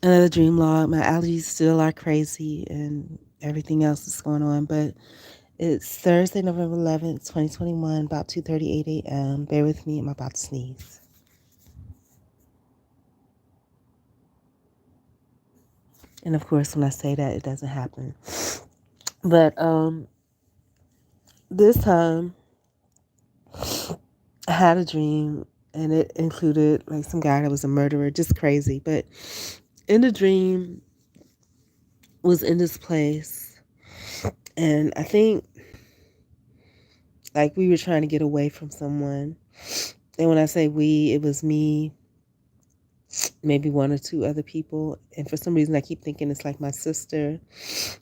Another dream log. My allergies still are crazy and everything else is going on, but it's Thursday, November 11th, 2021, about 2:38 a.m. Bear with me, I'm about to sneeze. And of course, when I say that, it doesn't happen. But this time, I had a dream, and it included like some guy that was a murderer, just crazy. But in the dream, was in this place, and I think like we were trying to get away from someone. And when I say we, it was me, maybe one or two other people. And for some reason, I keep thinking it's like my sister,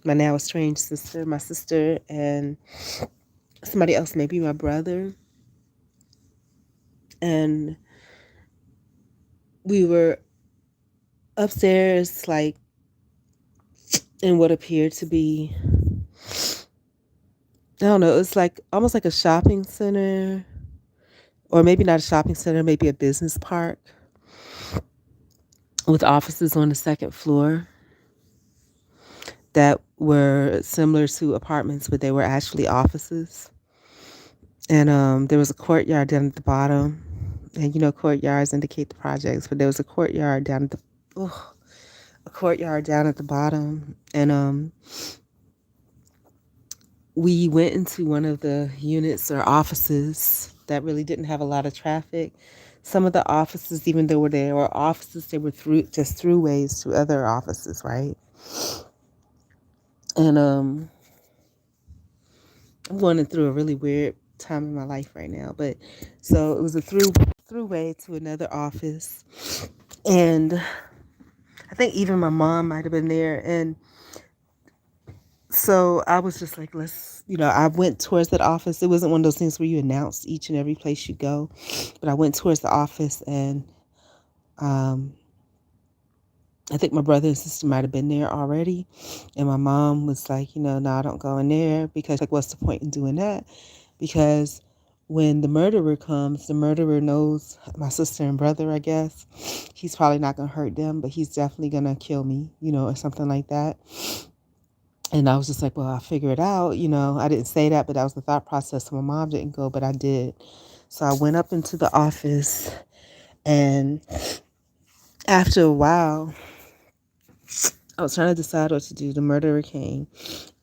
my now estranged sister, my sister, and somebody else, maybe my brother. And we were upstairs, like in what appeared to be, I don't know, it's like almost like a shopping center, or maybe not a shopping center, maybe a business park with offices on the second floor that were similar to apartments, but they were actually offices. And there was a courtyard down at the bottom. And courtyards indicate the projects, but there was a courtyard down at the a courtyard down at the bottom. And we went into one of the units or offices that really didn't have a lot of traffic. Some of the offices, even though they were offices, they were throughways to other offices, right? And I'm going through a really weird time in my life right now. But so it was a throughway to another office. And I think even my mom might have been there. And so I was just like, I went towards that office. It wasn't one of those things where you announce each and every place you go. But I went towards the office, and um, I think my brother and sister might have been there already. And my mom was like, no, don't go in there, because like, what's the point in doing that? Because when the murderer comes, the murderer knows my sister and brother, I guess. He's probably not going to hurt them, but he's definitely going to kill me, or something like that. And I was just like, well, I'll figure it out. I didn't say that, but that was the thought process. So my mom didn't go, but I did. So I went up into the office, and after a while, I was trying to decide what to do. The murderer came,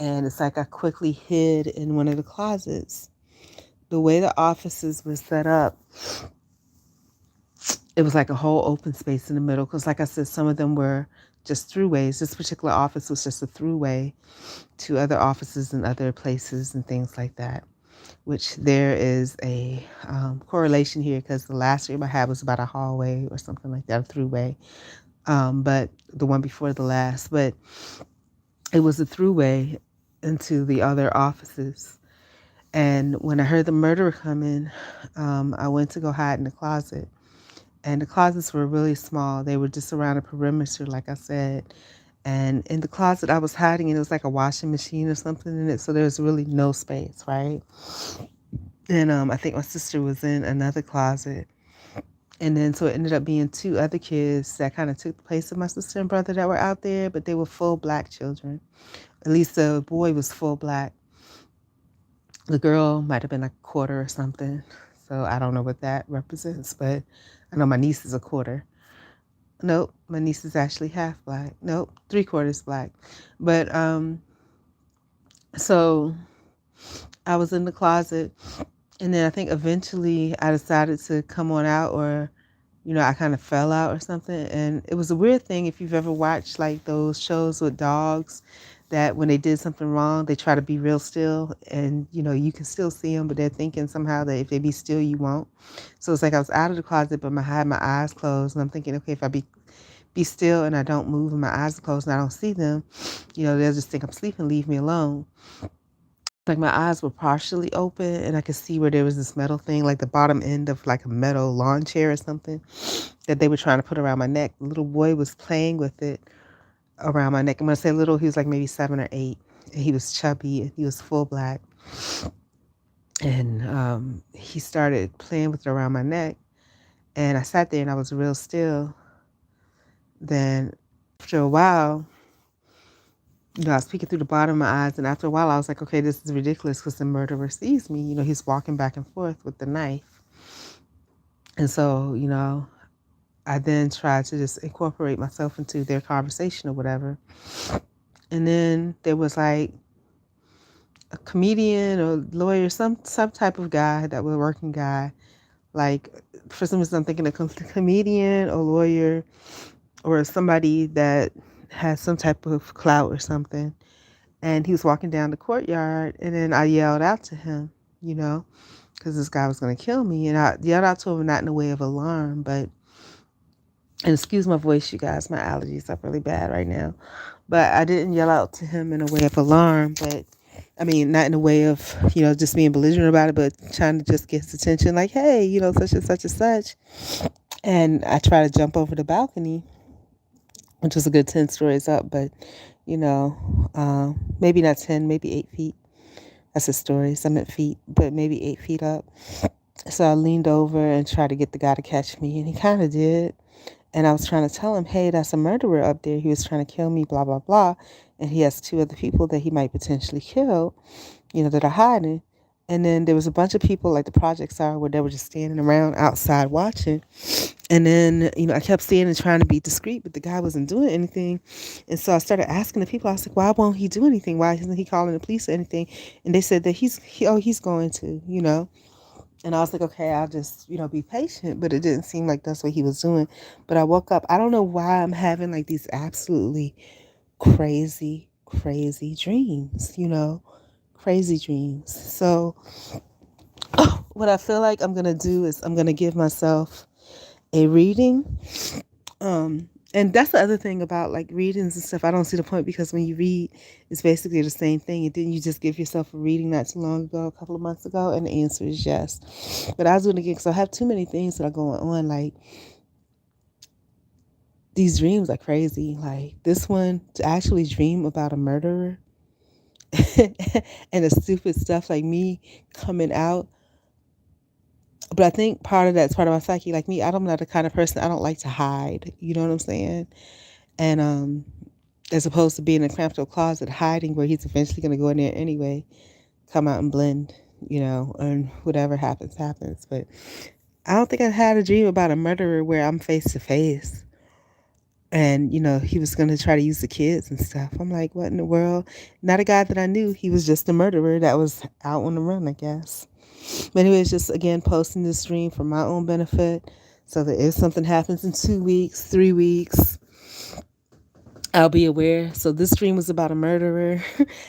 and it's like I quickly hid in one of the closets. The way the offices were set up, it was like a whole open space in the middle. Because, like I said, some of them were just throughways. This particular office was just a throughway to other offices and other places and things like that. Which there is a correlation here, because the last dream I had was about a hallway or something like that, a throughway. But the one before the last, but it was a throughway into the other offices. And when I heard the murderer come in, I went to go hide in the closet. And the closets were really small. They were just around a perimeter, like I said. And in the closet I was hiding, and it was like a washing machine or something in it. So there was really no space, right? And I think my sister was in another closet. And then so it ended up being two other kids that kind of took the place of my sister and brother that were out there, but they were full black children. At least the boy was full black. The girl might have been a quarter or something. So I don't know what that represents, but I know my niece is a quarter. Nope, my niece is actually half black. Nope, 3/4 black. But so I was in the closet, and then I think eventually I decided to come on out, or I kind of fell out or something. And it was a weird thing, if you've ever watched like those shows with dogs, that when they did something wrong, they try to be real still, and you can still see them, but they're thinking somehow that if they be still, you won't. So it's like I was out of the closet, but I had my eyes closed, and I'm thinking, okay, if I be still and I don't move and my eyes are closed and I don't see them, they'll just think I'm sleeping, leave me alone. Like my eyes were partially open, and I could see where there was this metal thing, like the bottom end of like a metal lawn chair or something, that they were trying to put around my neck. The little boy was playing with it around my neck. And when I say little, he was like maybe 7 or 8, and he was chubby, and he was full black. And he started playing with it around my neck, and I sat there and I was real still. Then After a while, I was peeking through the bottom of my eyes, and after a while, I was like, okay, this is ridiculous because the murderer sees me. He's walking back and forth with the knife. And so, I then tried to just incorporate myself into their conversation or whatever. And then there was like a comedian or lawyer, some type of guy that was a working guy. Like, for some reason, I'm thinking a comedian or lawyer or somebody that has some type of clout or something. And he was walking down the courtyard, and then I yelled out to him, because this guy was going to kill me. And I yelled out to him, not in a way of alarm, but, and excuse my voice, you guys, my allergies are really bad right now. But I didn't yell out to him in a way of alarm, but I mean, not in a way of, just being belligerent about it, but trying to just get his attention, like, hey, such and such and such. And I tried to jump over the balcony, which was a good 10 stories up, but, maybe not 10, maybe 8 feet. That's a story. So I meant feet, but maybe 8 feet up. So I leaned over and tried to get the guy to catch me, and he kind of did. And I was trying to tell him, hey, that's a murderer up there. He was trying to kill me, blah, blah, blah. And he has 2 other people that he might potentially kill, that are hiding. And then there was a bunch of people like the projects are where they were just standing around outside watching. And then, I kept standing and trying to be discreet, but the guy wasn't doing anything. And so I started asking the people, I was like, why won't he do anything? Why isn't he calling the police or anything? And they said that he's going to. And I was like, okay, I'll just, be patient. But it didn't seem like that's what he was doing. But I woke up. I don't know why I'm having like these absolutely crazy, crazy dreams, crazy dreams. So what I feel like I'm going to do is I'm going to give myself a reading. And that's the other thing about like readings and stuff. I don't see the point because when you read, it's basically the same thing. And didn't you just give yourself a reading not too long ago, a couple of months ago? And the answer is yes. But I was doing it again because I have too many things that are going on. Like, these dreams are crazy. Like this one, to actually dream about a murderer and the stupid stuff like me coming out. But I think part of that's part of my psyche. Like me, I'm not the kind of person, I don't like to hide. You know what I'm saying? And as opposed to being in a cramped up closet hiding where he's eventually going to go in there anyway, come out and blend, and whatever happens, happens. But I don't think I had a dream about a murderer where I'm face to face. And, he was going to try to use the kids and stuff. I'm like, what in the world? Not a guy that I knew. He was just a murderer that was out on the run, I guess. But anyways, just again, posting this dream for my own benefit so that if something happens in 2 weeks, 3 weeks, I'll be aware. So this dream was about a murderer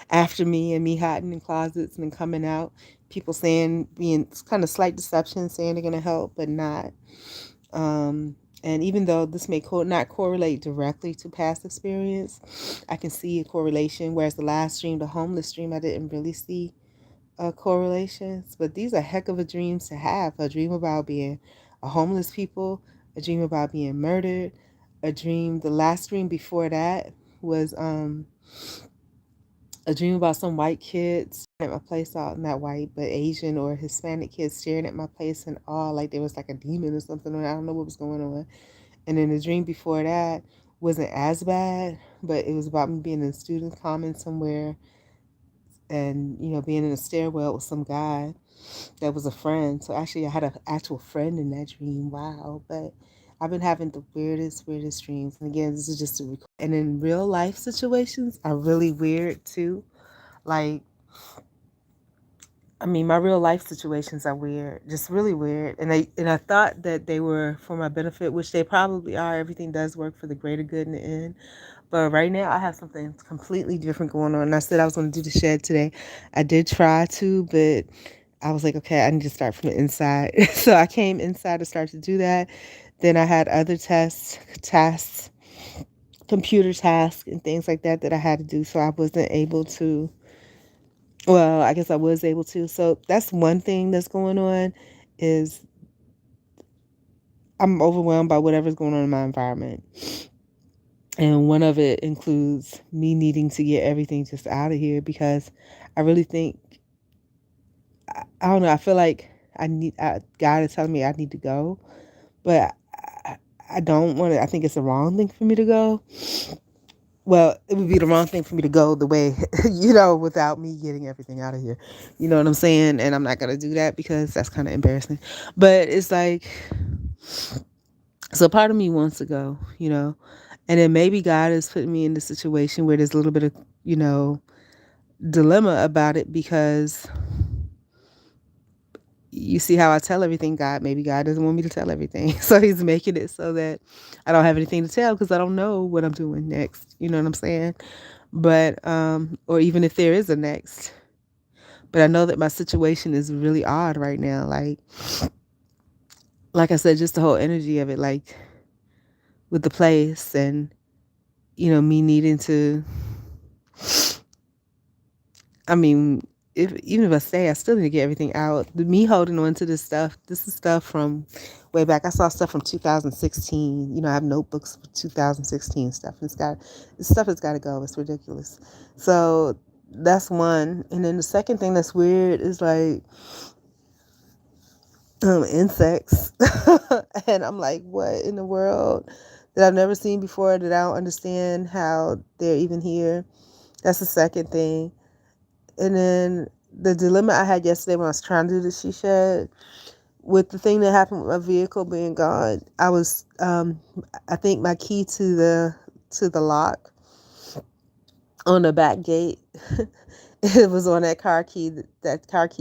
after me and me hiding in closets and then coming out. People saying, being kind of slight deception, saying they're going to help, but not. And even though this may not correlate directly to past experience, I can see a correlation. Whereas the last dream, the homeless dream, I didn't really see correlations. But these are heck of a dreams to have. A dream about being a homeless people, a dream about being murdered, the last dream before that was a dream about some white kids at my place, out not white, but Asian or Hispanic kids staring at my place in awe, like there was like a demon or something. I don't know what was going on. And then the dream before that wasn't as bad, but it was about me being in student commons somewhere and, being in a stairwell with some guy that was a friend. So actually I had an actual friend in that dream. Wow. But I've been having the weirdest dreams. And again, this is just a record. And in real life situations are really weird too. Like, I mean, my real life situations are weird, just really weird. And I thought that they were for my benefit, which they probably are. Everything does work for the greater good in the end. But right now, I have something completely different going on. And I said I was going to do the shed today. I did try to, but I was like, okay, I need to start from the inside. So I came inside to start to do that. Then I had other tasks, computer tasks, and things like that I had to do. So I wasn't able to. Well, I guess I was able to. So that's one thing that's going on is I'm overwhelmed by whatever's going on in my environment. And one of it includes me needing to get everything just out of here because I really think, I don't know, I feel like God is telling me I need to go. But I don't want to, I think it's the wrong thing for me to go. Well, it would be the wrong thing for me to go the way, without me getting everything out of here. You know what I'm saying? And I'm not going to do that because that's kind of embarrassing. But it's like, so part of me wants to go. And then maybe God is putting me in the situation where there's a little bit of, dilemma about it because you see how I tell everything, God. Maybe God doesn't want me to tell everything. So he's making it so that I don't have anything to tell because I don't know what I'm doing next. You know what I'm saying? But, or even if there is a next. But I know that my situation is really odd right now. Like I said, just the whole energy of it, like with the place and, me needing to, I mean, even if I stay, I still need to get everything out. Me holding on to this stuff, this is stuff from way back. I saw stuff from 2016. I have notebooks for 2016 stuff. This stuff has got to go. It's ridiculous. So that's one. And then the second thing that's weird is like insects. And I'm like, what in the world that I've never seen before that I don't understand how they're even here. That's the second thing. And then the dilemma I had yesterday when I was trying to do the she shed, with the thing that happened with my vehicle being gone, I was, I think my key to the lock on the back gate, it was on that car key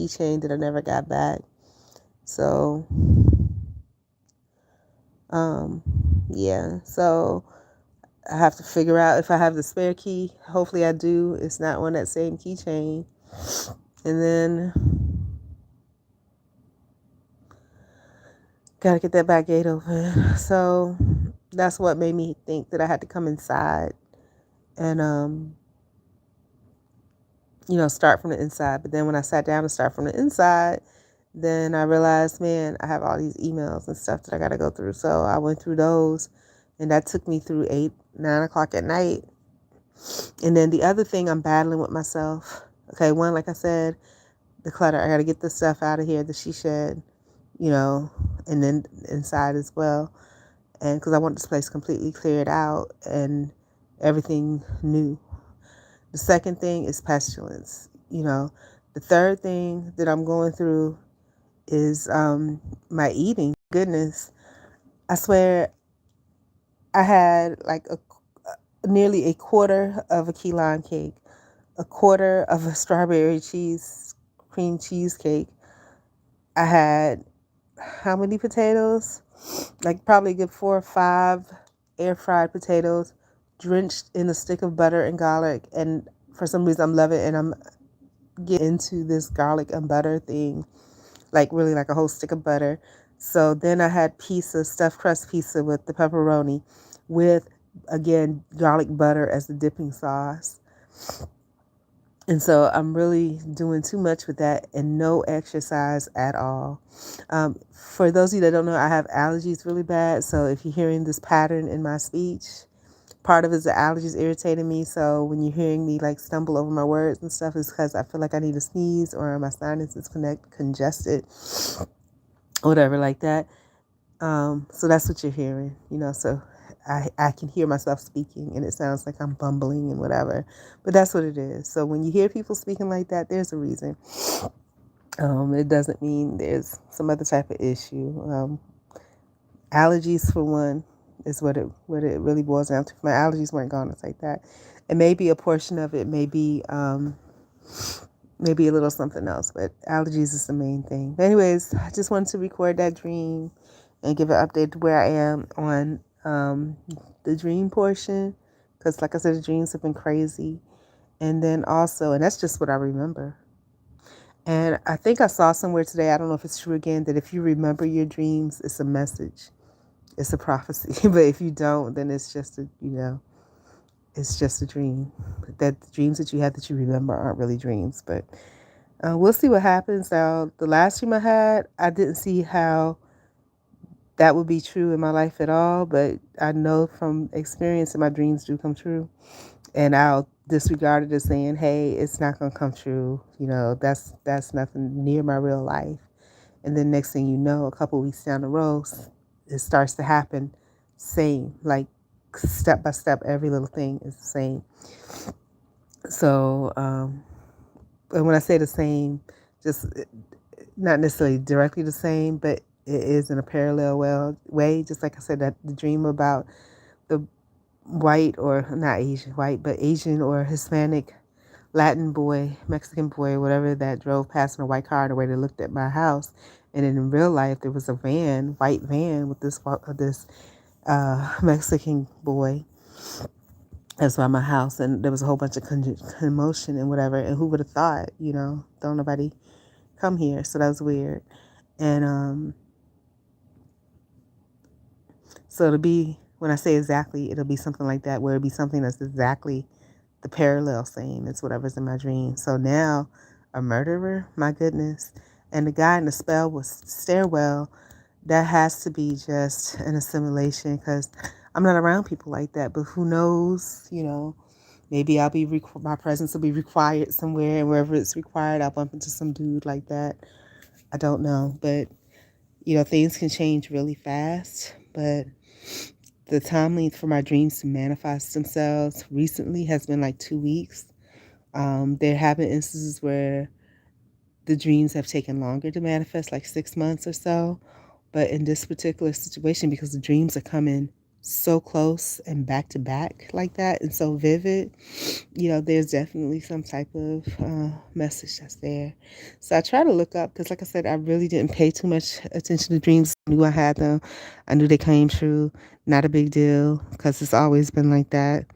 chain that I never got back. So, yeah. So I have to figure out if I have the spare key. Hopefully I do. It's not on that same keychain. And then gotta get that back gate open. So that's what made me think that I had to come inside and start from the inside. But then when I sat down to start from the inside, then I realized, man, I have all these emails and stuff that I gotta go through. So I went through those, and that took me through 9 o'clock at night. And then the other thing I'm battling with myself. Okay, one, like I said, the clutter. I got to get the stuff out of here, the she shed, and then inside as well. And because I want this place completely cleared out and everything new. The second thing is pestilence. The third thing that I'm going through is my eating. Goodness, I swear I had like nearly a quarter of a key lime cake, a quarter of a strawberry cream cheesecake. I had how many potatoes? Like probably a good 4 or 5 air fried potatoes drenched in a stick of butter and garlic. And for some reason I'm loving it, and I'm getting into this garlic and butter thing, like really like a whole stick of butter. So then I had stuffed crust pizza with the pepperoni with, again, garlic butter as the dipping sauce. And so I'm really doing too much with that and no exercise at all. For those of you that don't know, I have allergies really bad. So if you're hearing this pattern in my speech, part of it is the allergies irritating me. So when you're hearing me like stumble over my words and stuff, it's because I feel like I need to sneeze or my sinus is congested, whatever like that. So that's what you're hearing, so I can hear myself speaking and it sounds like I'm bumbling and whatever, but that's what it is. So when you hear people speaking like that, there's a reason. It doesn't mean there's some other type of issue. Allergies, for one, is what it really boils down to. If my allergies weren't gone, it's like that. And maybe a portion of it may be maybe a little something else, but allergies is the main thing. But anyways, I just wanted to record that dream and give an update to where I am on the dream portion, because like I said, the dreams have been crazy. And then also, and that's just what I remember. And I think I saw somewhere today, I don't know if it's true again, that if you remember your dreams, it's a message, it's a prophecy. But if you don't, then it's just it's just a dream. That the dreams that you have that you remember aren't really dreams. But we'll see what happens. Now, the last dream I had, I didn't see how that would be true in my life at all. But I know from experience that my dreams do come true. And I'll disregard it as saying, hey, it's not going to come true. That's nothing near my real life. And then next thing you know, a couple weeks down the road, it starts to happen same, like step by step, every little thing is the same. So, and when I say the same, just not necessarily directly the same, but it is in a parallel way. Just like I said, that the dream about the white, or not Asian white, but Asian or Hispanic Latin boy, Mexican boy, whatever, that drove past in a white car the way they looked at my house. And then in real life, there was a van, white van with this Mexican boy that's by my house. And there was a whole bunch of commotion and whatever. And who would have thought, don't nobody come here. So that was weird. And so it'll be, when I say exactly, it'll be something like that, where it'll be something that's exactly the parallel same as whatever's in my dream. So now, a murderer, my goodness. And the guy in the stairwell, that has to be just an assimilation, because I'm not around people like that. But who knows, maybe my presence will be required somewhere, and wherever it's required, I'll bump into some dude like that. I don't know, but things can change really fast. But the time length for my dreams to manifest themselves recently has been like 2 weeks. There have been instances where the dreams have taken longer to manifest, like 6 months or so. But in this particular situation, because the dreams are coming so close and back to back like that and so vivid, there's definitely some type of message that's there. So I try to look up, because like I said, I really didn't pay too much attention to dreams. I knew I had them. I knew they came true. Not a big deal, because it's always been like that.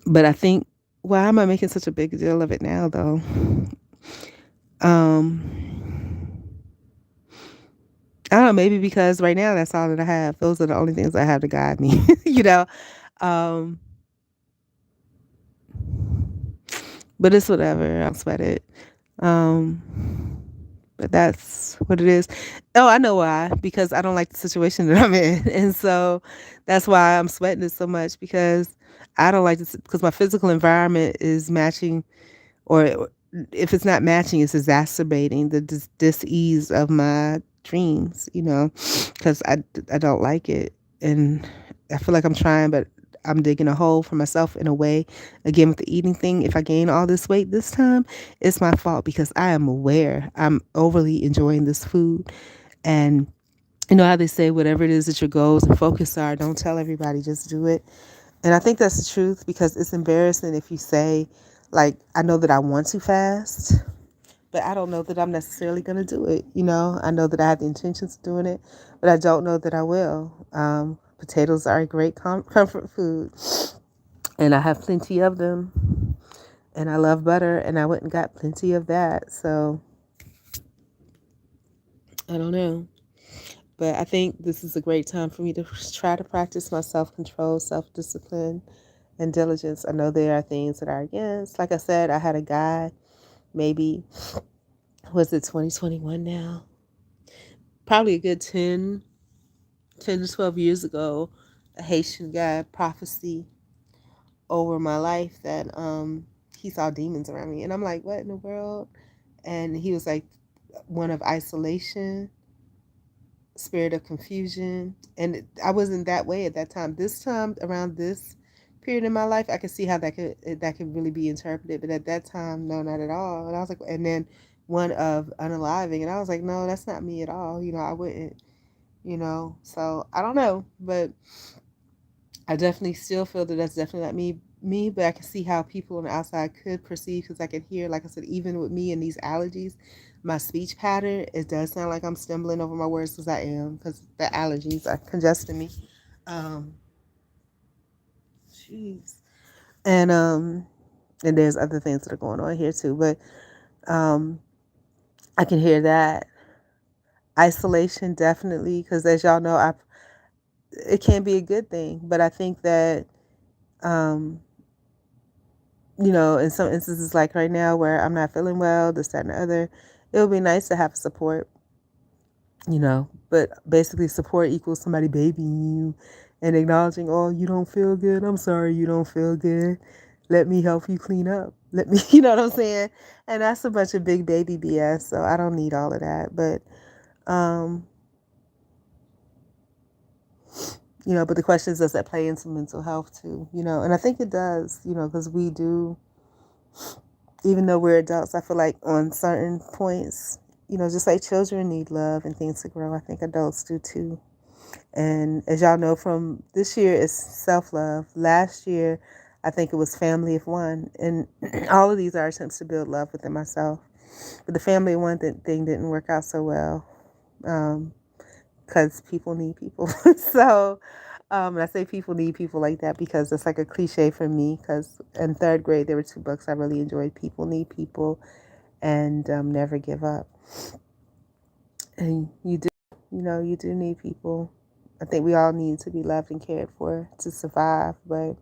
But I think, why am I making such a big deal of it now, though? I don't know, maybe because right now that's all that I have. Those are the only things I have to guide me, you know. Um, but it's whatever. I'll sweat it. Um, but that's what it is. Oh, I know why. Because I don't like the situation that I'm in, and so that's why I'm sweating it so much, because I don't like this, because my physical environment is matching, or if it's not matching, it's exacerbating the dis-ease of my dreams, because I don't like it. And I feel like I'm trying, but I'm digging a hole for myself in a way. Again, with the eating thing, if I gain all this weight this time, it's my fault, because I am aware I'm overly enjoying this food. And you know how they say, whatever it is that your goals and focus are, don't tell everybody, just do it. And I think that's the truth, because it's embarrassing if you say, like, I know that I want to fast, but I don't know that I'm necessarily going to do it. I know that I have the intentions of doing it, but I don't know that I will. Potatoes are a great comfort food, and I have plenty of them. And I love butter, and I went and got plenty of that. So I don't know. But I think this is a great time for me to try to practice my self-control, self-discipline, and diligence. I know there are things that are against. Like I said, I had a guy, maybe, was it 2021 now? Probably a good 10 to 12 years ago, a Haitian guy prophecy over my life that he saw demons around me. And I'm like, what in the world? And he was like, one of isolation, spirit of confusion. And I wasn't that way at that time. This time, around this period in my life, I could see how that could really be interpreted. But at that time, no, not at all. And I was like, and then one of unaliving, and I was like, no, that's not me at all. I wouldn't. So I don't know, but I definitely still feel that that's definitely not me, but I can see how people on the outside could perceive, because I can hear, like I said, even with me and these allergies, my speech pattern, it does sound like I'm stumbling over my words, because I am, because the allergies are congesting me. Um, Jeez. And there's other things that are going on here too, but um, I can hear that. Isolation, definitely, because as y'all know, it can be a good thing, but I think that um, in some instances, like right now where I'm not feeling well, this, that, and the other, it would be nice to have support, but basically support equals somebody babying you and acknowledging, oh, you don't feel good. I'm sorry you don't feel good. Let me help you clean up. Let me, you know what I'm saying? And that's a bunch of big baby BS. So I don't need all of that. But, um, But the question is, does that play into mental health too? And I think it does, because we do, even though we're adults, I feel like on certain points, just like children need love and things to grow, I think adults do too. And as y'all know, from this year is self-love. Last year, I think it was family of one. And all of these are attempts to build love within myself. But the family of one thing didn't work out so well, because people need people. So, and I say people need people like that because it's like a cliche for me. Because in third grade, there were two books I really enjoyed: People Need People and Never Give Up. And you do need people. I think we all need to be loved and cared for to survive. But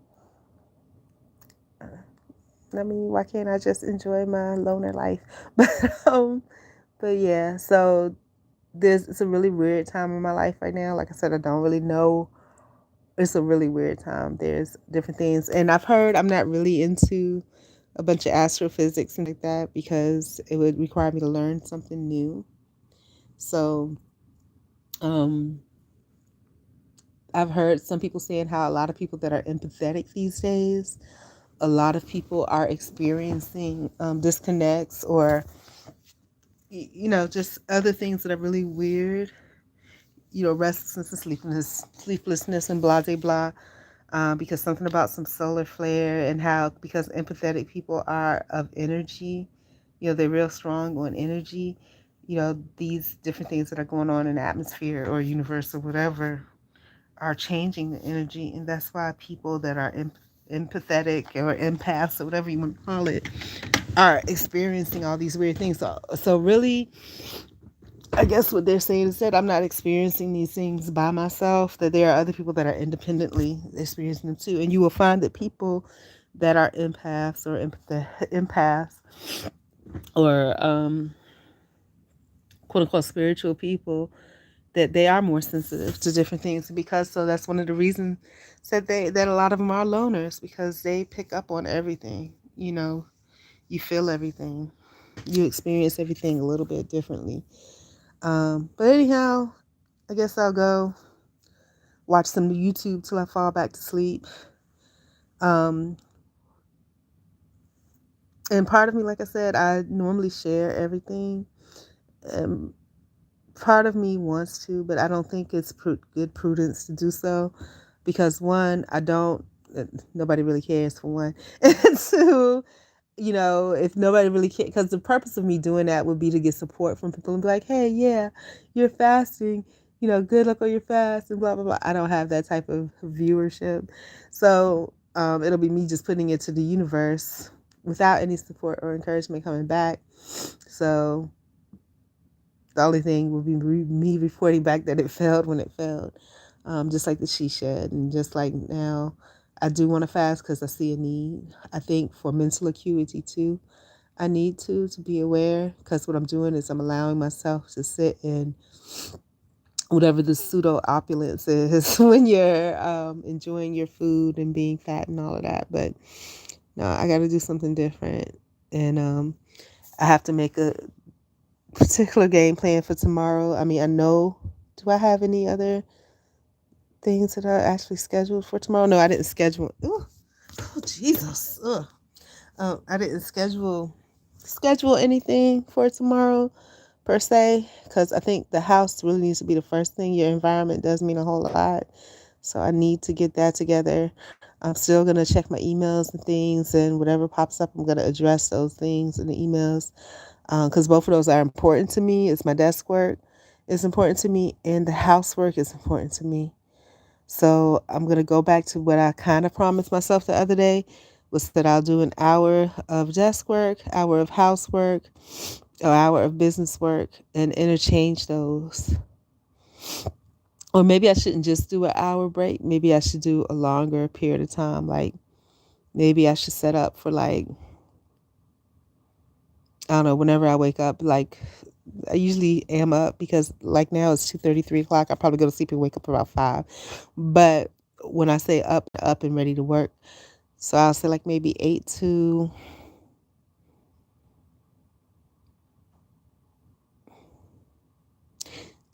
I mean, why can't I just enjoy my loner life? But yeah. So it's a really weird time in my life right now. Like I said, I don't really know. It's a really weird time. There's different things, and I've heard I'm not really into a bunch of astrophysics and like that because it would require me to learn something new. So, um, I've heard some people saying how a lot of people that are empathetic these days, a lot of people are experiencing disconnects or, just other things that are really weird. Restlessness and sleeplessness and blah, blah, blah. Because something about some solar flare and how, because empathetic people are of energy, they're real strong on energy. These different things that are going on in the atmosphere or universe or whatever are changing the energy, and that's why people that are empathetic or empaths or whatever you want to call it are experiencing all these weird things. So really, I guess what they're saying is that I'm not experiencing these things by myself, that there are other people that are independently experiencing them too. And you will find that people that are empaths or empaths or quote unquote spiritual people, that they are more sensitive to different things, because so that's one of the reasons that a lot of them are loners, because they pick up on everything. You feel everything, you experience everything a little bit differently. But anyhow, I guess I'll go watch some YouTube till I fall back to sleep. Um, and part of me, like I said, I normally share everything. Um, Part of me wants to, but I don't think it's good prudence to do so, because one, I don't. Nobody really cares, for one, and two, if nobody really cares, because the purpose of me doing that would be to get support from people and be like, hey, yeah, you're fasting, good luck on your fast and blah, blah, blah. I don't have that type of viewership. So it'll be me just putting it to the universe without any support or encouragement coming back. So the only thing would be me reporting back that it failed when it failed, just like the she shed. And just like now, I do want to fast because I see a need. I think for mental acuity too, I need to be aware, because what I'm doing is I'm allowing myself to sit in whatever the pseudo opulence is when you're enjoying your food and being fat and all of that. But no, I got to do something different. And I have to make a particular game plan for tomorrow. I mean, I know, do I have any other things that are actually scheduled for tomorrow? No, I didn't schedule. Ooh, oh, Jesus. Ugh. I didn't schedule anything for tomorrow per se, because I think the house really needs to be the first thing. Your environment does mean a whole lot. So I need to get that together. I'm still going to check my emails and things, and whatever pops up, I'm going to address those things in the emails, because both of those are important to me. It's my desk work is important to me, and the housework is important to me. So I'm going to go back to what I kind of promised myself the other day, was that I'll do an hour of desk work, hour of housework, an hour of business work, and interchange those. Or maybe I shouldn't just do an hour break. Maybe I should do a longer period of time. Like maybe I should set up for like, I don't know, whenever I wake up, like I usually am up, because like now it's 2:30, 3 o'clock. I probably go to sleep and wake up about 5. But when I say up and ready to work, so I'll say like maybe 8 to,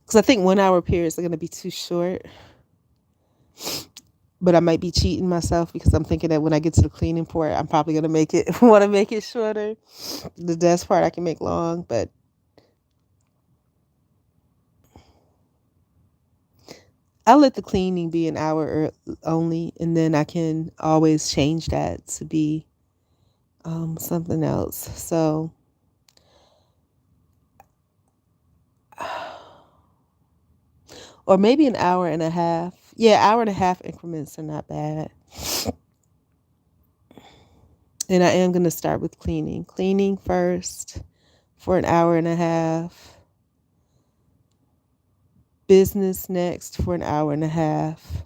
because I think 1 hour periods are going to be too short. But I might be cheating myself because I'm thinking that when I get to the cleaning part, I'm probably gonna make it want to make it shorter. The desk part I can make long, but I'll let the cleaning be an hour only, and then I can always change that to be something else. So, or maybe an hour and a half. Yeah, hour and a half increments are not bad. And I am going to start with cleaning. Cleaning first for an hour and a half. Business next for an hour and a half.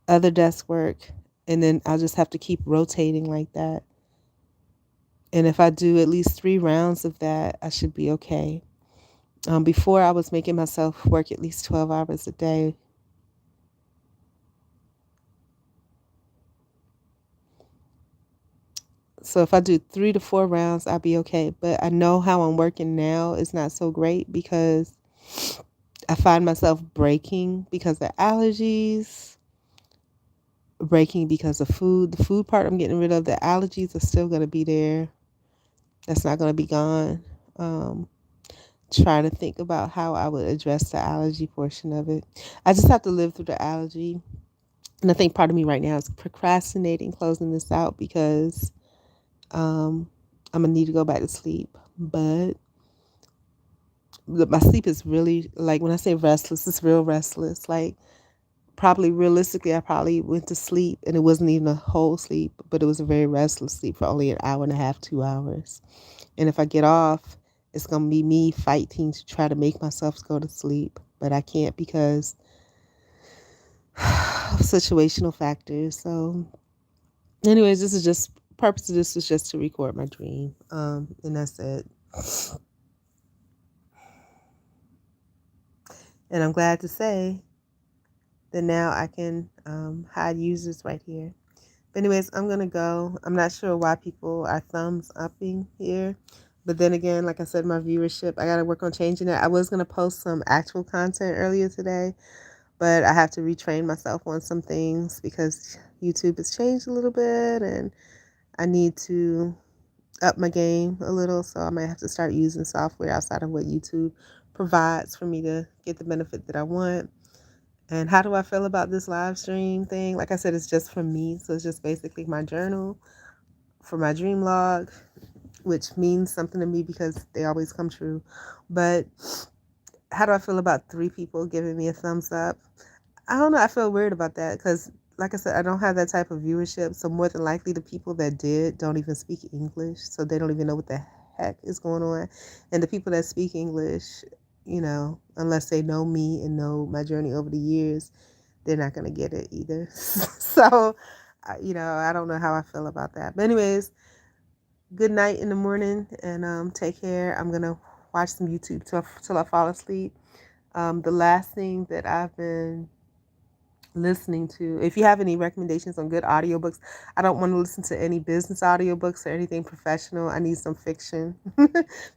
Other desk work. And then I'll just have to keep rotating like that. And if I do at least 3 rounds of that, I should be okay. Before, I was making myself work at least 12 hours a day. So if I do 3 to 4 rounds, I'll be okay. But I know how I'm working now is not so great because I find myself breaking because of allergies, breaking because of food. The food part I'm getting rid of, the allergies are still going to be there. That's not going to be gone. Trying to think about how I would address the allergy portion of it. I just have to live through the allergy. And I think part of me right now is procrastinating closing this out because I'm going to need to go back to sleep. But my sleep is really, like, when I say restless, it's real restless. Like, probably realistically, I probably went to sleep and it wasn't even a whole sleep, but it was a very restless sleep for only an hour and a half, 2 hours. And if I get off, it's going to be me fighting to try to make myself go to sleep. But I can't because of situational factors. So, anyways, this is just, purpose of this is just to record my dream. And that's it. And I'm glad to say that now I can hide users right here. But anyways, I'm going to go. I'm not sure why people are thumbs upping here. But then again, like I said, my viewership, I got to work on changing it. I was going to post some actual content earlier today, but I have to retrain myself on some things because YouTube has changed a little bit and I need to up my game a little. So I might have to start using software outside of what YouTube provides for me to get the benefit that I want. And how do I feel about this live stream thing? Like I said, it's just for me. So it's just basically my journal for my dream log, which means something to me because they always come true. But how do I feel about 3 people giving me a thumbs up? I don't know. I feel weird about that because, like I said, I don't have that type of viewership. So more than likely, the people that did don't even speak English. So they don't even know what the heck is going on. And the people that speak English, unless they know me and know my journey over the years, they're not going to get it either. So, I don't know how I feel about that. But anyways, good night in the morning and take care. I'm going to watch some YouTube till I fall asleep. The last thing that I've been listening to, if you have any recommendations on good audiobooks, I don't want to listen to any business audiobooks or anything professional. I need some fiction,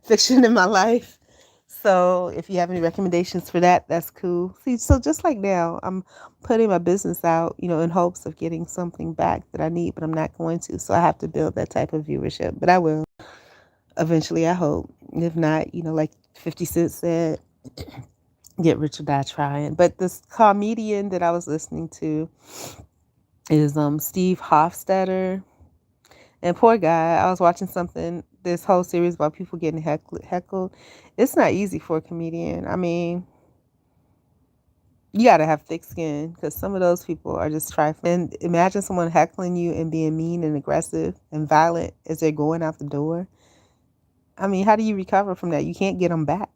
fiction in my life. So if you have any recommendations for that, that's cool. See, so just like now, I'm putting my business out, in hopes of getting something back that I need, but I'm not going to. So I have to build that type of viewership, but I will eventually, I hope. If not, like 50 Cent said, get rich or die trying. But this comedian that I was listening to is Steve Hofstetter. And poor guy, I was watching this whole series about people getting heckled. It's not easy for a comedian. I mean, you got to have thick skin because some of those people are just trifling. And imagine someone heckling you and being mean and aggressive and violent as they're going out the door. I mean, how do you recover from that? You can't get them back.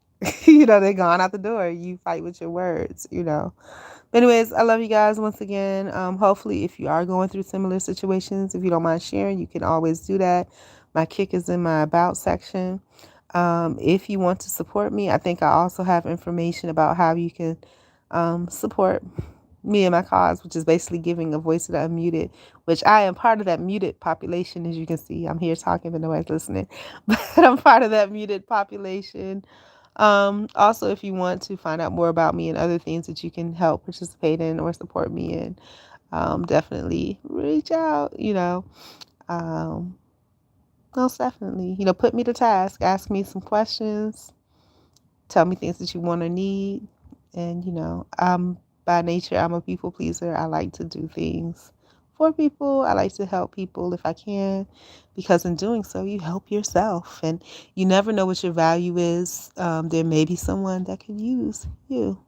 They're gone out the door. You fight with your words. But anyways, I love you guys once again. Hopefully, if you are going through similar situations, if you don't mind sharing, you can always do that. My kick is in my about section. If you want to support me, I think I also have information about how you can support me and my cause, which is basically giving a voice to the unmuted, which I am part of that muted population. As you can see, I'm here talking, but nobody's listening. But I'm part of that muted population. Also, if you want to find out more about me and other things that you can help participate in or support me in, definitely reach out, um, most definitely, put me to task, ask me some questions, tell me things that you want or need. And, by nature, I'm a people pleaser. I like to do things for people. I like to help people if I can, because in doing so, you help yourself. And you never know what your value is. There may be someone that could use you.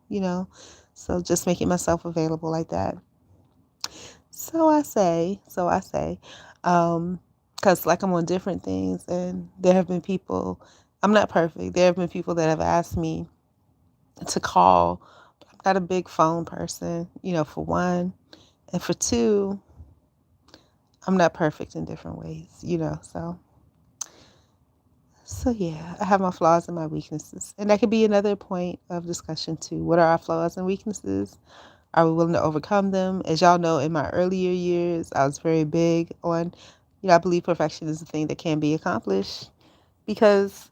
So just making myself available like that. So I say, because like I'm on different things, and there have been people, I'm not perfect. There have been people that have asked me to call. I'm not a big phone person, for one. And for two, I'm not perfect in different ways. So yeah, I have my flaws and my weaknesses. And that could be another point of discussion too. What are our flaws and weaknesses? Are we willing to overcome them? As y'all know, in my earlier years, I was very big on, I believe perfection is a thing that can be accomplished because,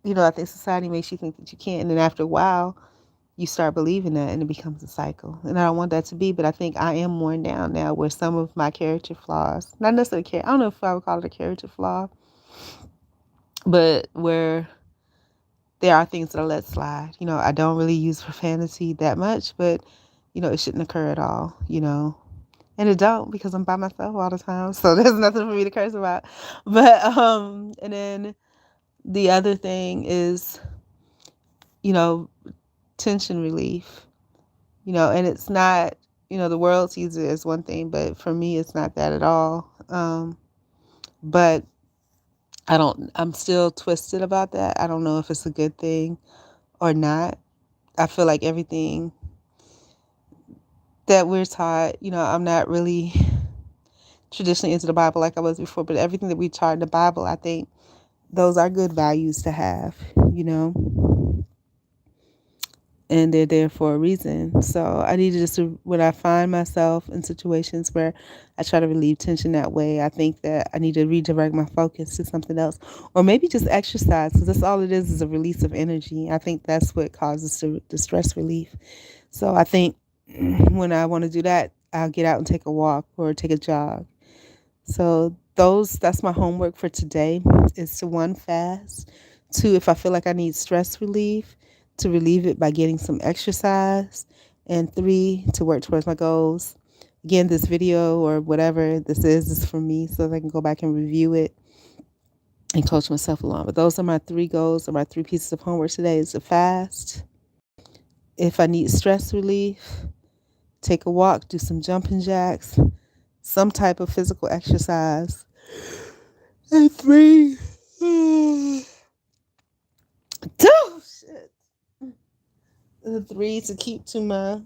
I think society makes you think that you can't. And then after a while, you start believing that and it becomes a cycle. And I don't want that to be, but I think I am worn down now where some of my character flaws, not necessarily I don't know if I would call it a character flaw, but where there are things that I let slide. I don't really use profanity that much, but, it shouldn't occur at all. And it don't, because I'm by myself all the time. So there's nothing for me to curse about. But, and then the other thing is, you know, tension relief, and it's not, the world sees it as one thing, but for me, it's not that at all. But I'm still twisted about that. I don't know if it's a good thing or not. I feel like everything that we're taught, I'm not really traditionally into the Bible like I was before, but everything that we taught in the Bible, I think those are good values to have, you know, and they're there for a reason. So I need to just, when I find myself in situations where I try to relieve tension that way, I think that I need to redirect my focus to something else, or maybe just exercise, because that's all it is a release of energy. I think that's what causes the stress relief. So I think when I want to do that, I'll get out and take a walk or take a jog. So that's my homework for today, is to, one, fast. Two, if I feel like I need stress relief, to relieve it by getting some exercise. And three, to work towards my goals. Again, this video or whatever this is for me, so that I can go back and review it and coach myself along. But those are my three goals, or my three pieces of homework today: is to fast. If I need stress relief, take a walk, do some jumping jacks, some type of physical exercise. And three, oh, shit. Three, to keep to my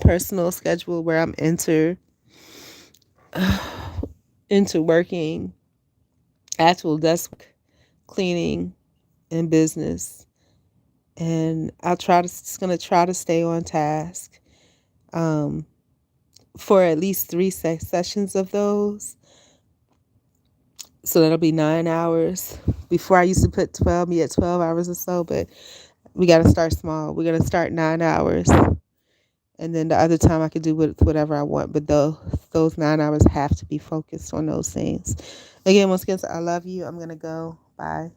personal schedule where I'm into working, actual desk cleaning and business. And just gonna try to stay on task for at least three sessions of those. So that'll be 9 hours. Before I used to put 12 hours or so, but we got to start small. We're going to start 9 hours. And then the other time I could do whatever I want. But those 9 hours have to be focused on those things. Again, once again, I love you. I'm going to go. Bye.